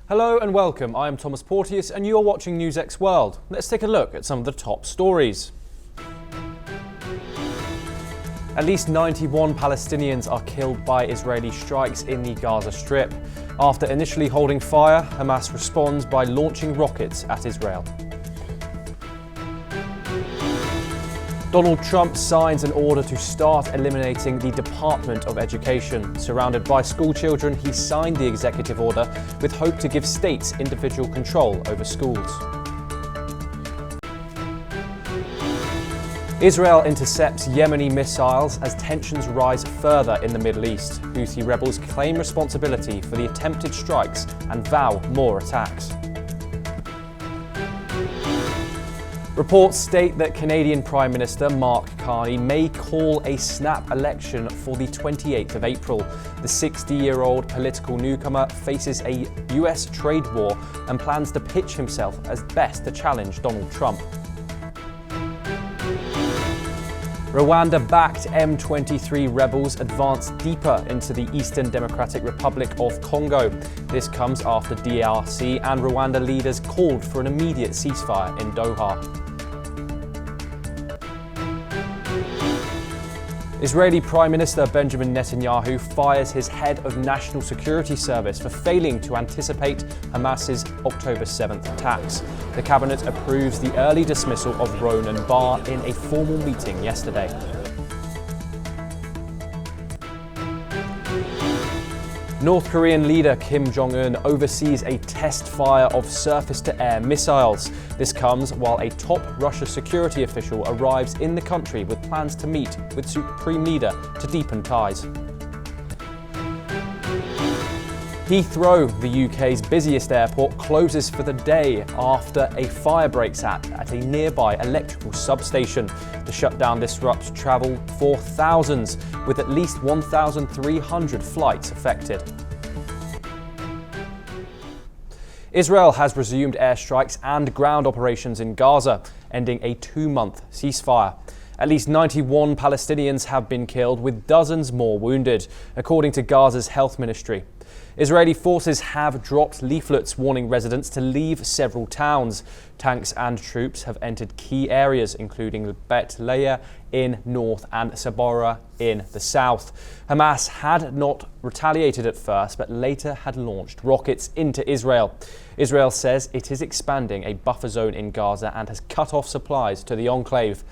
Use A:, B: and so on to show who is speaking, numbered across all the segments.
A: Hello and welcome, I am Thomas Porteous and you are watching NewsX World. Let's take a look at some of the top stories. At least 91 Palestinians are killed by Israeli strikes in the Gaza Strip. After initially holding fire, Hamas responds by launching rockets at Israel. Donald Trump signs an order to start eliminating the Department of Education. Surrounded by school children, he signed the executive order with hope to give states individual control over schools. Israel intercepts Yemeni missiles as tensions rise further in the Middle East. Houthi rebels claim responsibility for the attempted strikes and vow more attacks. Reports state that Canadian Prime Minister Mark Carney may call a snap election for the 28th of April. The 60-year-old political newcomer faces a US trade war and plans to pitch himself as best to challenge Donald Trump. Rwanda-backed M23 rebels advance deeper into the Eastern Democratic Republic of Congo. This comes after DRC and Rwanda leaders called for an immediate ceasefire in Doha. Israeli Prime Minister Benjamin Netanyahu fires his head of National Security Service for failing to anticipate Hamas's October 7th attacks. The cabinet approves the early dismissal of Ronan Bar in a formal meeting yesterday. North Korean leader Kim Jong-un oversees a test fire of surface-to-air missiles. This comes while a top Russia security official arrives in the country with plans to meet with Supreme Leader to deepen ties. Heathrow, the UK's busiest airport, closes for the day after a fire breaks out at a nearby electrical substation. The shutdown disrupts travel for thousands, with at least 1,300 flights affected. Israel has resumed airstrikes and ground operations in Gaza, ending a 2-month ceasefire. At least 91 Palestinians have been killed, with dozens more wounded, according to Gaza's health ministry. Israeli forces have dropped leaflets warning residents to leave several towns. Tanks and troops have entered key areas, including Bet Leah in north and Sabora in the south. Hamas had not retaliated at first, but later had launched rockets into Israel. Israel says it is expanding a buffer zone in Gaza and has cut off supplies to the enclave.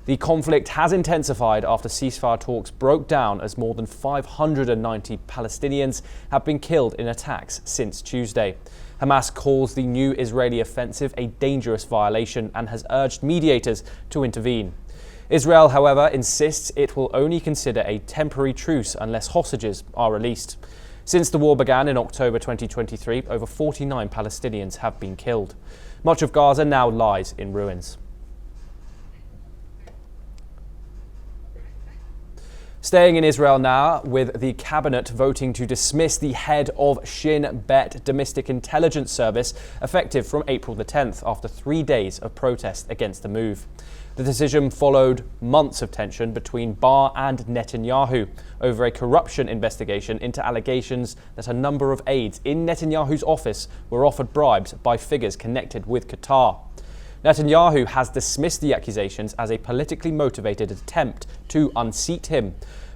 A: The conflict has intensified after ceasefire talks broke down, as more than 590 Palestinians have been killed in attacks since Tuesday. Hamas calls the new Israeli offensive a dangerous violation and has urged mediators to intervene. Israel, however, insists it will only consider a temporary truce unless hostages are released. Since the war began in October 2023, over 49 Palestinians have been killed. Much of Gaza now lies in ruins. Staying in Israel now, with the cabinet voting to dismiss the head of Shin Bet Domestic Intelligence Service effective from April the 10th after 3 days of protest against the move. The decision followed months of tension between Bar and Netanyahu over a corruption investigation into allegations that a number of aides in Netanyahu's office were offered bribes by figures connected with Qatar. Netanyahu has dismissed the accusations as a politically motivated attempt to unseat him,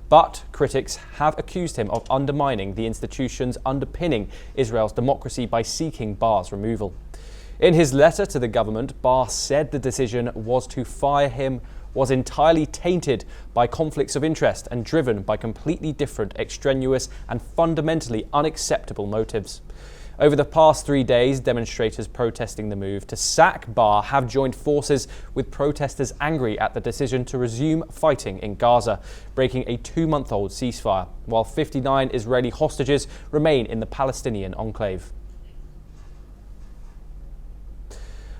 A: but critics have accused him of undermining the institutions underpinning Israel's democracy by seeking Bar's removal. In his letter to the government, Bar said the decision was to fire him was entirely tainted by conflicts of interest and driven by completely different, extraneous and fundamentally unacceptable motives. Over the past 3 days, demonstrators protesting the move to sack Bar have joined forces with protesters angry at the decision to resume fighting in Gaza, breaking a 2-month-old ceasefire, while 59 Israeli hostages remain in the Palestinian enclave.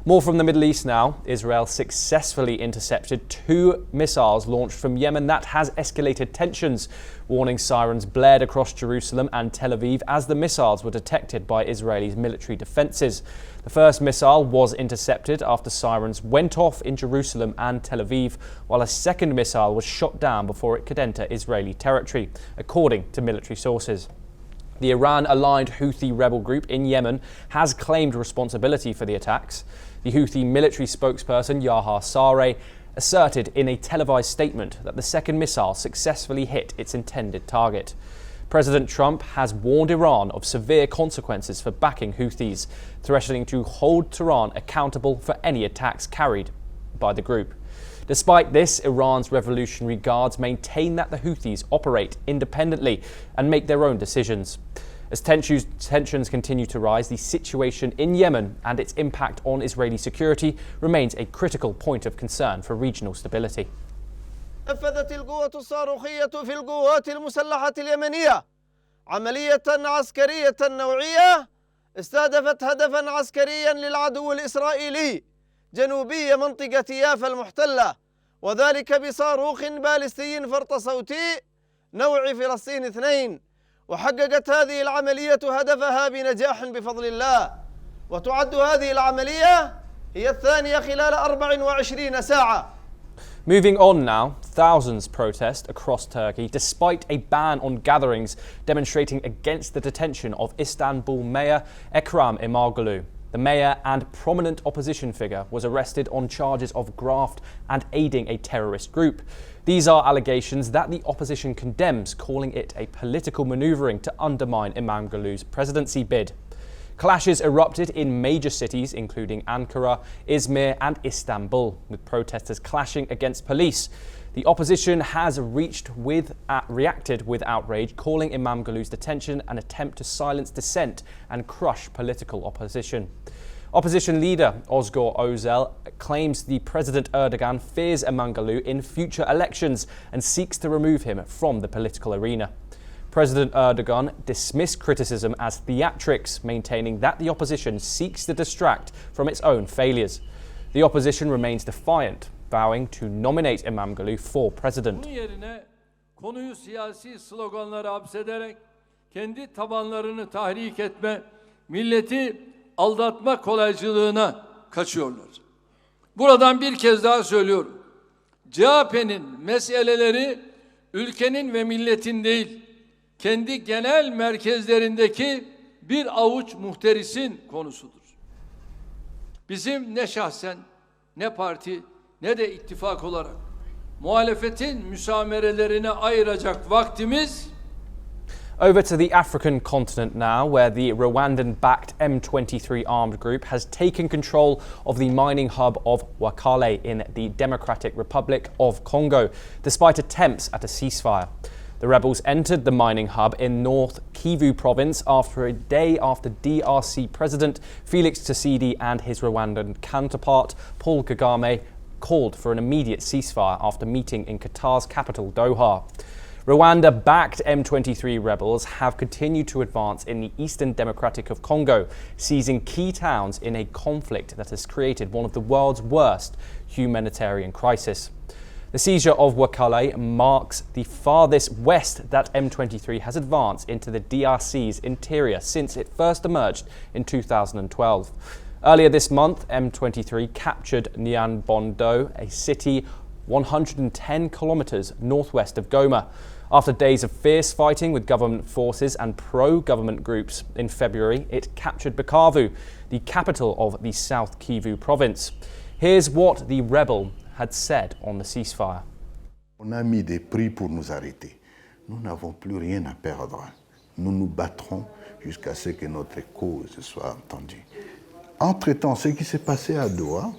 A: More from the Middle East now. Israel successfully intercepted 2 missiles launched from Yemen. That has escalated tensions. Warning sirens blared across Jerusalem and Tel Aviv as the missiles were detected by Israeli military defences. The first missile was intercepted after sirens went off in Jerusalem and Tel Aviv, while a second missile was shot down before it could enter Israeli territory, according to military sources. The Iran-aligned Houthi rebel group in Yemen has claimed responsibility for the attacks. The Houthi military spokesperson Yahya Sareh asserted in a televised statement that the second missile successfully hit its intended target. President Trump has warned Iran of severe consequences for backing Houthis, threatening to hold Tehran accountable for any attacks carried by the group. Despite this, Iran's Revolutionary Guards maintain that the Houthis operate independently and make their own decisions. As tensions continue to rise, the situation in Yemen and its impact on Israeli security remains a critical point of concern for regional stability.
B: نفذت القوة الصاروخية في القوات المسلحة اليمنية عملية عسكرية نوعية استهدفت هدفا عسكريا للعدو الإسرائيلي جنوبي منطقة يافا المحتلة، وذلك بصاروخ باليستي فرط صوتي نوع فلسطين 2. وحققت هذه العملية هدفها بنجاح بفضل الله، وتعد هذه العملية هي الثانية خلال 24 ساعة.
A: Moving on now, thousands protest across Turkey despite a ban on gatherings demonstrating against the detention of Istanbul Mayor Ekrem İmamoğlu. The mayor and prominent opposition figure was arrested on charges of graft and aiding a terrorist group. These are allegations that the opposition condemns, calling it a political manoeuvring to undermine İmamoğlu's presidency bid. Clashes erupted in major cities including Ankara, Izmir and Istanbul, with protesters clashing against police. The opposition has reacted with outrage, calling İmamoğlu's detention an attempt to silence dissent and crush political opposition. Opposition leader Özgür Özel claims the President Erdogan fears İmamoğlu in future elections and seeks to remove him from the political arena. President Erdogan dismissed criticism as theatrics, maintaining that the opposition seeks to distract from its own failures. The opposition remains defiant, vowing to nominate İmamoğlu for president.
C: Bunun yerine konuyu siyasi sloganlara hapsederek kendi tabanlarını tahrik etme, milleti aldatma kolaycılığına kaçıyorlar. Buradan bir kez daha söylüyorum. CHP'nin meseleleri ülkenin ve milletin değil, kendi genel merkezlerindeki bir avuç muhterisin konusudur. Bizim ne şahsen, ne parti, ne de ittifak olarak muhalefetin müsamerelerine ayıracak vaktimiz.
A: Over to the African continent now, where the Rwandan-backed M23 armed group has taken control of the mining hub of Wakale in the Democratic Republic of Congo, despite attempts at a ceasefire. The rebels entered the mining hub in North Kivu province after a day after DRC President Felix Tshisekedi and his Rwandan counterpart Paul Kagame called for an immediate ceasefire after meeting in Qatar's capital Doha. Rwanda-backed M23 rebels have continued to advance in the Eastern Democratic of Congo, seizing key towns in a conflict that has created one of the world's worst humanitarian crises. The seizure of Wakale marks the farthest west that M23 has advanced into the DRC's interior since it first emerged in 2012. Earlier this month, M23 captured Nyambondo, a city 110 kilometers northwest of Goma. After days of fierce fighting with government forces and pro-government groups in February, it captured Bukavu, the capital of the South Kivu province. Here's what the rebel had said on the ceasefire.
D: On a mis des prix pour nous arrêter. Nous n'avons plus rien à perdre. Nous nous battrons jusqu'à ce que notre cause soit entendue. Entre-temps, ce qui s'est passé à Doha,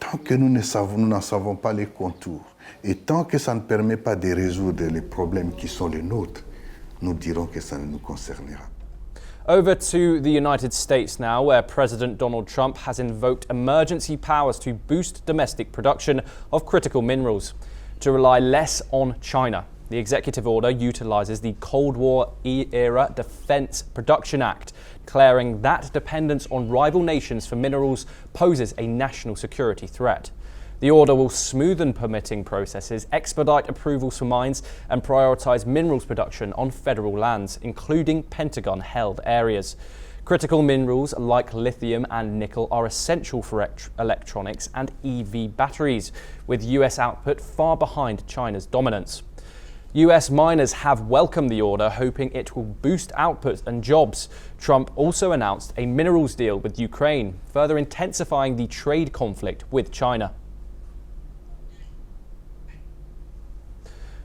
D: tant que nous n'en savons pas les contours et tant que ça ne permet pas de résoudre les problèmes qui sont les nôtres, nous dirons que ça ne nous concernera.
A: Over to the United States now, where President Donald Trump has invoked emergency powers to boost domestic production of critical minerals, to rely less on China. The executive order utilizes the Cold War-era Defense Production Act, declaring that dependence on rival nations for minerals poses a national security threat. The order will smoothen permitting processes, expedite approvals for mines, and prioritize minerals production on federal lands, including Pentagon-held areas. Critical minerals like lithium and nickel are essential for electronics and EV batteries, with US output far behind China's dominance. US miners have welcomed the order, hoping it will boost output and jobs. Trump also announced a minerals deal with Ukraine, further intensifying the trade conflict with China.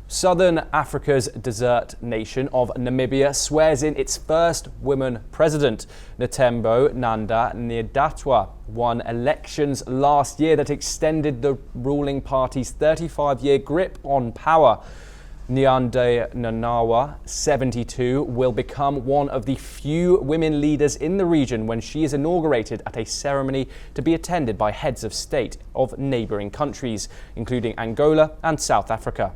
A: Southern Africa's desert nation of Namibia swears in its first woman president. Netembo Nanda Nyadatwa won elections last year that extended the ruling party's 35-year grip on power. Nyande Nanawa, 72, will become one of the few women leaders in the region when she is inaugurated at a ceremony to be attended by heads of state of neighbouring countries, including Angola and South Africa.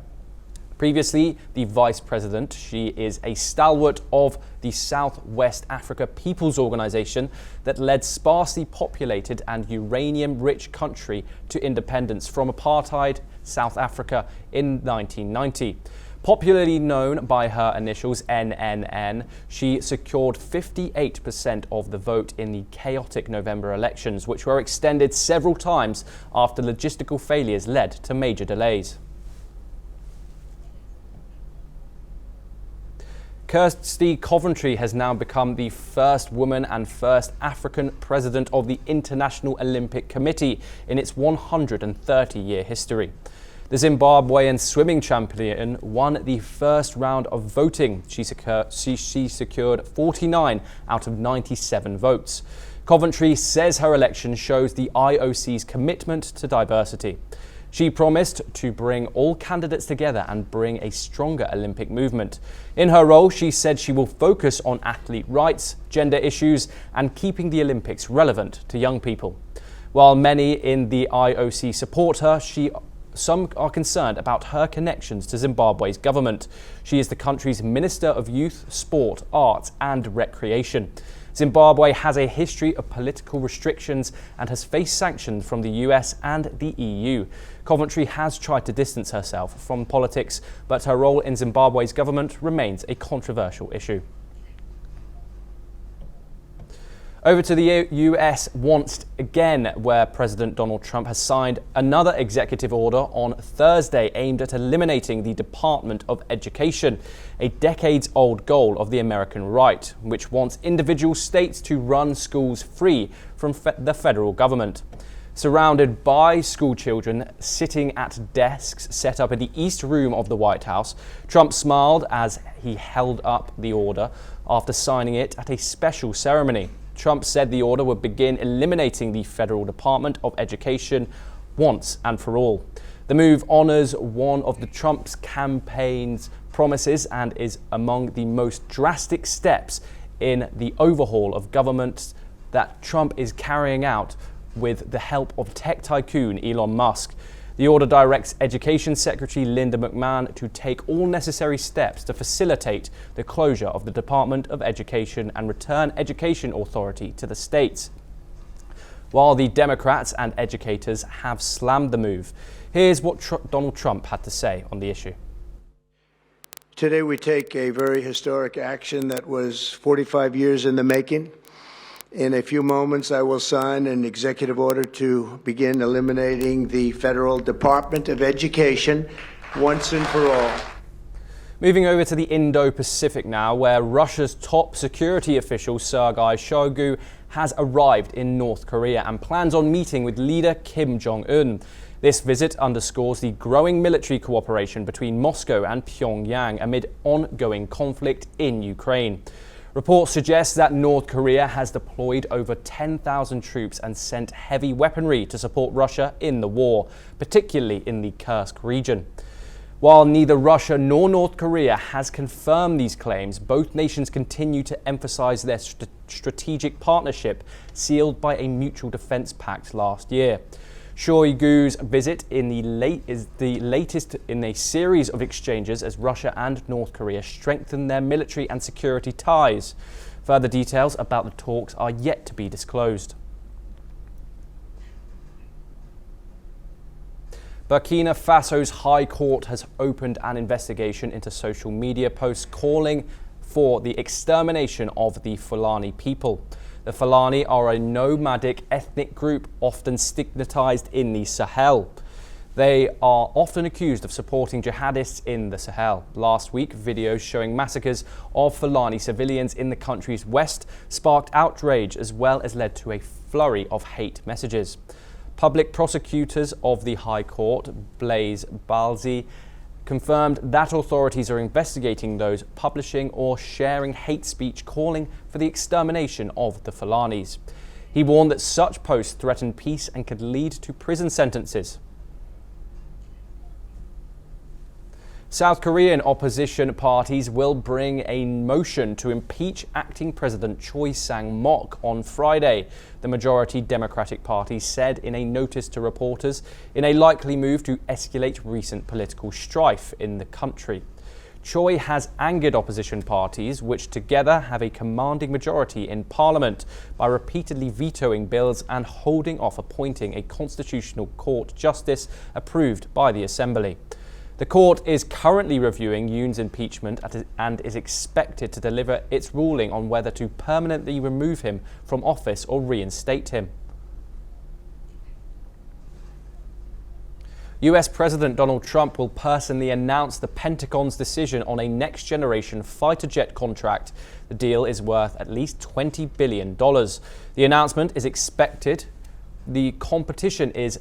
A: Previously the vice president, she is a stalwart of the Southwest Africa People's Organization that led sparsely populated and uranium-rich country to independence from apartheid South Africa in 1990. Popularly known by her initials NNN, she secured 58% of the vote in the chaotic November elections, which were extended several times after logistical failures led to major delays. Kirsty Coventry has now become the first woman and first African president of the International Olympic Committee in its 130-year history. The Zimbabwean swimming champion won the first round of voting. She secured 49 out of 97 votes. Coventry says her election shows the IOC's commitment to diversity. She promised to bring all candidates together and bring a stronger Olympic movement. In her role, she said she will focus on athlete rights, gender issues, and keeping the Olympics relevant to young people. While many in the IOC support her, some are concerned about her connections to Zimbabwe's government. She is the country's Minister of Youth, Sport, Arts and Recreation. Zimbabwe has a history of political restrictions and has faced sanctions from the US and the EU. Coventry has tried to distance herself from politics, but her role in Zimbabwe's government remains a controversial issue. Over to the US once again, where President Donald Trump has signed another executive order on Thursday aimed at eliminating the Department of Education, a decades-old goal of the American right, which wants individual states to run schools free from the federal government. Surrounded by school children sitting at desks set up in the East Room of the White House, Trump smiled as he held up the order after signing it at a special ceremony. Trump said the order would begin eliminating the Federal Department of Education once and for all. The move honors one of the Trump's campaign's promises and is among the most drastic steps in the overhaul of government that Trump is carrying out with the help of tech tycoon Elon Musk. The order directs Education Secretary Linda McMahon to take all necessary steps to facilitate the closure of the Department of Education and return education authority to the states. While the Democrats and educators have slammed the move, here's what Donald Trump had to say on the issue.
E: Today we take a very historic action that was 45 years in the making. In a few moments, I will sign an executive order to begin eliminating the Federal Department of Education once and for all.
A: Moving over to the Indo-Pacific now, where Russia's top security official Sergei Shoigu has arrived in North Korea and plans on meeting with leader Kim Jong-un. This visit underscores the growing military cooperation between Moscow and Pyongyang amid ongoing conflict in Ukraine. Reports suggest that North Korea has deployed over 10,000 troops and sent heavy weaponry to support Russia in the war, particularly in the Kursk region. While neither Russia nor North Korea has confirmed these claims, both nations continue to emphasize their strategic partnership sealed by a mutual defense pact last year. Shoigu's visit is the latest in a series of exchanges as Russia and North Korea strengthen their military and security ties. Further details about the talks are yet to be disclosed. Burkina Faso's High Court has opened an investigation into social media posts calling for the extermination of the Fulani people. The Fulani are a nomadic ethnic group often stigmatized in the Sahel. They are often accused of supporting jihadists in the Sahel. Last week, videos showing massacres of Fulani civilians in the country's west sparked outrage as well as led to a flurry of hate messages. Public prosecutors of the High Court, Blaise Balzi, confirmed that authorities are investigating those publishing or sharing hate speech calling for the extermination of the Fulanis. He warned that such posts threaten peace and could lead to prison sentences. South Korean opposition parties will bring a motion to impeach acting President Choi Sang-mok on Friday, the majority Democratic Party said in a notice to reporters, in a likely move to escalate recent political strife in the country. Choi has angered opposition parties, which together have a commanding majority in parliament, by repeatedly vetoing bills and holding off appointing a constitutional court justice approved by the assembly. The court is currently reviewing Yoon's impeachment and is expected to deliver its ruling on whether to permanently remove him from office or reinstate him. US President Donald Trump will personally announce the Pentagon's decision on a next-generation fighter jet contract. The deal is worth at least $20 billion. The announcement is expected. The competition is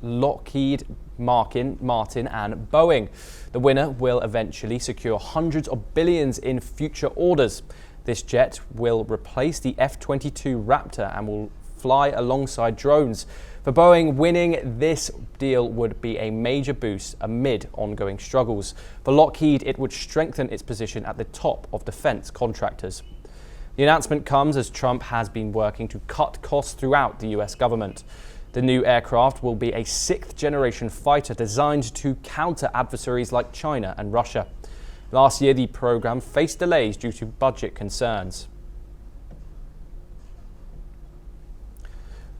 A: Lockheed Martin and Boeing. The winner will eventually secure hundreds of billions in future orders. This jet will replace the F-22 Raptor and will fly alongside drones. For Boeing, winning this deal would be a major boost amid ongoing struggles. For Lockheed, it would strengthen its position at the top of defense contractors. The announcement comes as Trump has been working to cut costs throughout the US government. The new aircraft will be a sixth-generation fighter designed to counter adversaries like China and Russia. Last year, the program faced delays due to budget concerns.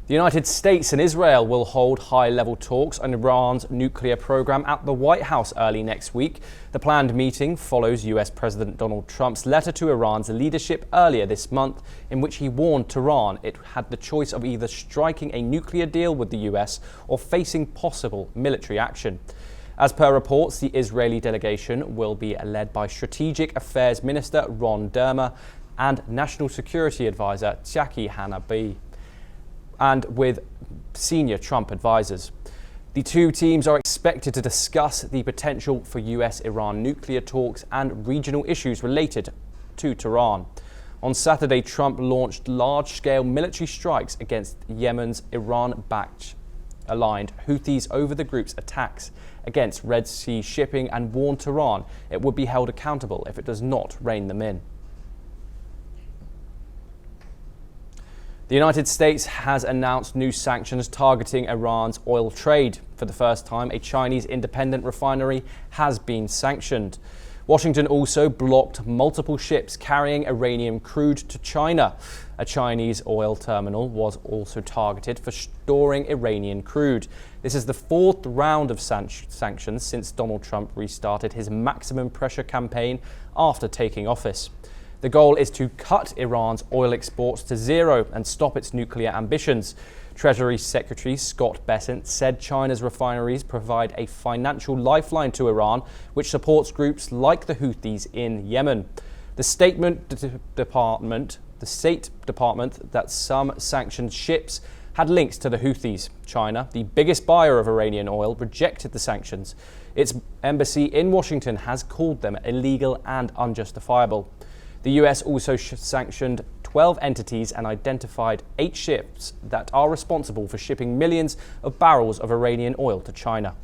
A: The United States and Israel will hold high-level talks on Iran's nuclear program at the White House early next week. The planned meeting follows US President Donald Trump's letter to Iran's leadership earlier this month, in which he warned Tehran it had the choice of either striking a nuclear deal with the US or facing possible military action. As per reports, the Israeli delegation will be led by Strategic Affairs Minister Ron Dermer and National Security Advisor Tsaki Hanabi, and with senior Trump advisors. The two teams are expected to discuss the potential for US-Iran nuclear talks and regional issues related to Tehran. On Saturday, Trump launched large-scale military strikes against Yemen's Iran-backed aligned Houthis over the group's attacks against Red Sea shipping and warned Tehran it would be held accountable if it does not rein them in. The United States has announced new sanctions targeting Iran's oil trade. For the first time, a Chinese independent refinery has been sanctioned. Washington also blocked multiple ships carrying Iranian crude to China. A Chinese oil terminal was also targeted for storing Iranian crude. This is the fourth round of sanctions since Donald Trump restarted his maximum pressure campaign after taking office. The goal is to cut Iran's oil exports to zero and stop its nuclear ambitions. Treasury Secretary Scott Bessent said China's refineries provide a financial lifeline to Iran, which supports groups like the Houthis in Yemen. The State Department that some sanctioned ships had links to the Houthis. China, the biggest buyer of Iranian oil, rejected the sanctions. Its embassy in Washington has called them illegal and unjustifiable. The US also sanctioned 12 entities and identified 8 ships that are responsible for shipping millions of barrels of Iranian oil to China.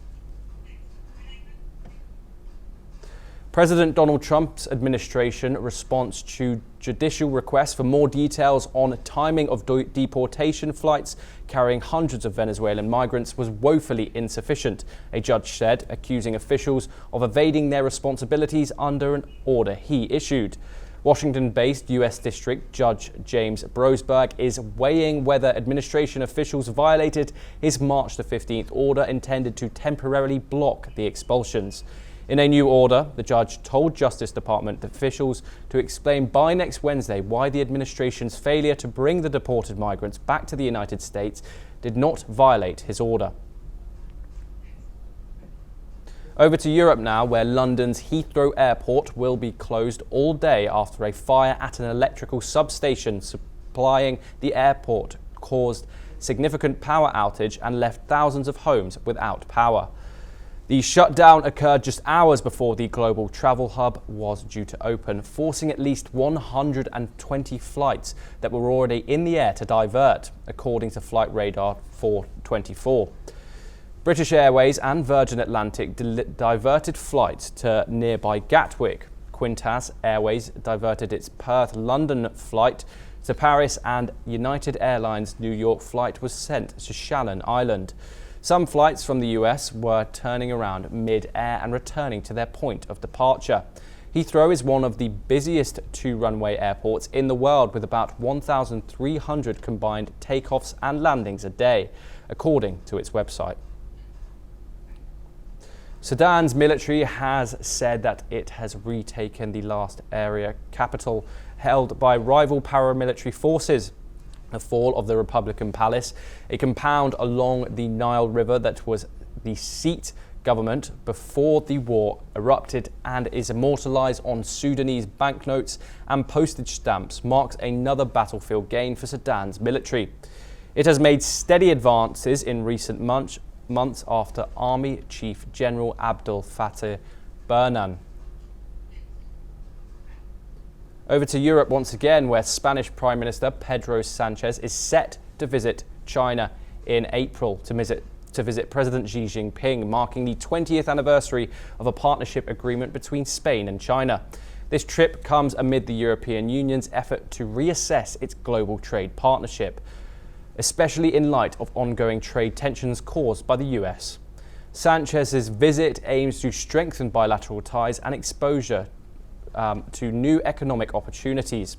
A: President Donald Trump's administration response to judicial requests for more details on timing of deportation flights carrying hundreds of Venezuelan migrants was woefully insufficient, a judge said, accusing officials of evading their responsibilities under an order he issued. Washington-based U.S. District Judge James Brosberg is weighing whether administration officials violated his March the 15th order intended to temporarily block the expulsions. In a new order, the judge told Justice Department officials to explain by next Wednesday why the administration's failure to bring the deported migrants back to the United States did not violate his order. Over to Europe now, where London's Heathrow Airport will be closed all day after a fire at an electrical substation supplying the airport caused significant power outage and left thousands of homes without power. The shutdown occurred just hours before the global travel hub was due to open, forcing at least 120 flights that were already in the air to divert, according to Flight Radar 424. British Airways and Virgin Atlantic diverted flights to nearby Gatwick. Qantas Airways diverted its Perth-London flight to Paris, and United Airlines' New York flight was sent to Shannon Island. Some flights from the US were turning around mid-air and returning to their point of departure. Heathrow is one of the busiest two-runway airports in the world, with about 1,300 combined takeoffs and landings a day, according to its website. Sudan's military has said that it has retaken the last area capital held by rival paramilitary forces. The fall of the Republican Palace, a compound along the Nile River that was the seat government before the war erupted and is immortalized on Sudanese banknotes and postage stamps, marks another battlefield gain for Sudan's military. It has made steady advances in recent months after Army Chief General Abdel Fattah Burhan. Over to Europe once again, where Spanish Prime Minister Pedro Sanchez is set to visit China in April to visit President Xi Jinping, marking the 20th anniversary of a partnership agreement between Spain and China. This trip comes amid the European Union's effort to reassess its global trade partnership, especially in light of ongoing trade tensions caused by the US. Sanchez's visit aims to strengthen bilateral ties and exposure to new economic opportunities.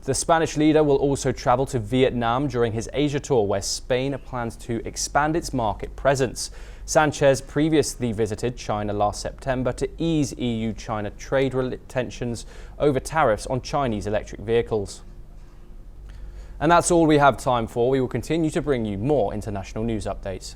A: The Spanish leader will also travel to Vietnam during his Asia tour, where Spain plans to expand its market presence. Sanchez previously visited China last September to ease EU-China trade tensions over tariffs on Chinese electric vehicles. And that's all we have time for. We will continue to bring you more international news updates.